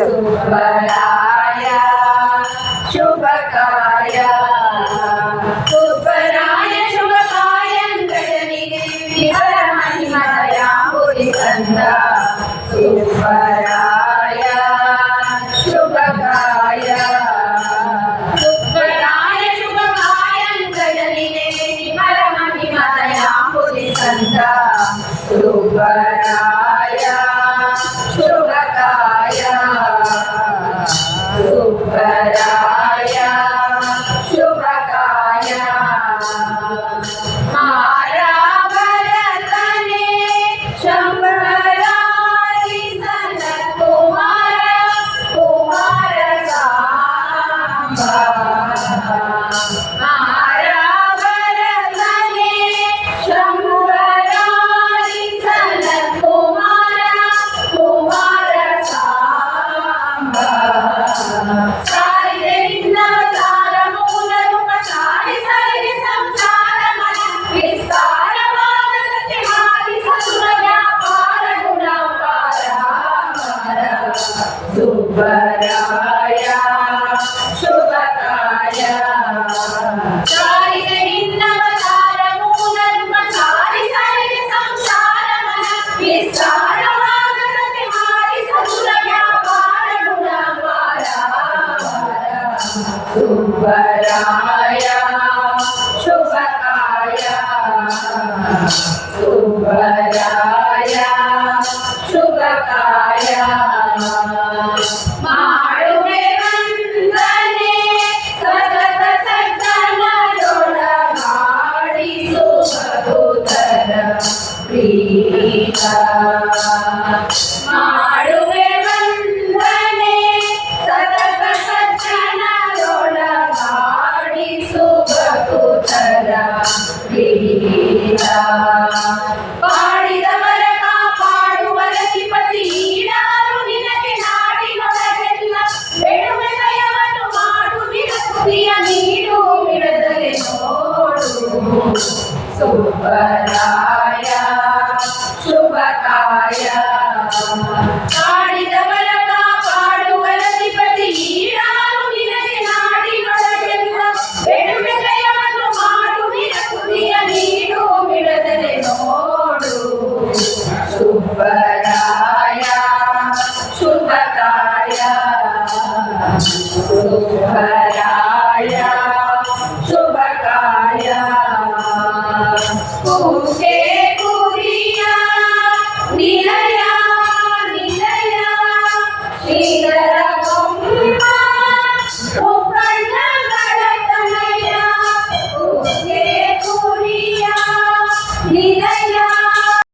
ಸುಬ್ಬರಾಯ ಶುಭಕಾಯ ಸುಬ್ಬರಾಯ ಶುಭಕಾಯ ಗಣನಿಗೆ ವಿಹರ ಮಹಿಮಯಾಂಬುದಿ ಸಂತ ಸುಬ್ಬರಾಯ ಶುಭಕಾಯ ಸುಬ್ಬರಾಯ ಶುಭಕಾಯ ಗಣನಿಗೆ ವಿಹರ ಮಹಿಮಯಾಂಬುದಿ ಸಂತ ಸುಬ್ಬರಾಯ ಶುಭಕಾಯ ಸುಬ್ಬರಾಯ ಶುಭಕಾಯ ಮಾರಾಭರತನೆ ಶಂಭರಾರಿ ಸನತ್ ಕುಮಾರ ಕುಮಾರ ಸಾಂಬ ಮಾರಾಭರತನೆ ಶಂಭರಾರಿ ಸನತ್ ಕುಮಾರ ಕುಮಾರ ಸಾಂಬ ಸಾರಿದೆ ನಿನ್ನವತಾರ ಮೂಲ ರೂಪ ಸಾರಿ ಸಾರಿಗೆ ಸಂಸಾರ ಮನ ವಿಸ್ತಾರವಾದಕ್ಕೆ ಹಾರಿ ಸಸುರ ವ್ಯಾಪಾರ ಗುಣಪಾರ ಸುಬ್ಬರಾಯ ಶುಭಕಾಯ ಸಾರಿದೆ ನಿನ್ನವತಾರ ಮೂಲ ರೂಪ ಸಾರಿ ಸಾರಿಗೆ ಸಂಸಾರ ಮನ ವಿಸ್ತಾರವಾದಕ್ಕೆ ಹಾರಿ ಸಸುರ ವ್ಯಾಪಾರ ಗುಣಪಾರ ಸುಬ್ಬರಾಯ ಶುಭಕಾಯ ಸುಬ್ಬರಾಯ ಶುಭಕಾಯ ಮಾಡುವೆ ವಂದನೆ ಸತತ ಸಜ್ಜನರೊಳಗಾಡಿ ಸುಭೂತರ ಪ್ರೀತ ಮಾಡುವೆ ವಂದನೆ ಸತತ ಸಜ್ಜನರೊಳಗಾಡಿ ಸುಭೂತರ ಪ್ರೀತ ಪಾಡಿದವರ ಕಾಪಾಡುವರ ಧಿಪತಿ ಈಡಾರು ನಿನಗೆ ನಾಡಿನೊಳಗೆಲ್ಲ ಬೇಡುವೆ ದಯವನ್ನು ಮಾಡು ವಿರಕ್ತಿಯ ನೀಡು ಬಿಡದಲೆ ನೋಡು ಸುಬ್ಬರಾಯ ಶುಭಕಾಯ ಕಾಡಿದವರ ಕಾಪಾಡುವರ ಧಿಪತಿ ಈಡಾರು ನಿನಗೆ ನಾಡಿನೊಳಗೆಲ್ಲ ಬೇಡುವೆ ದಯವನ್ನು ಮಾಡು ವಿರಕ್ತಿಯ ನೀಡು ಬಿಡದಲೆ ನೋಡು ಸುಬ್ಬರಾಯ ಶುಭಕಾಯ ಸುಬ್ಬರಾಯ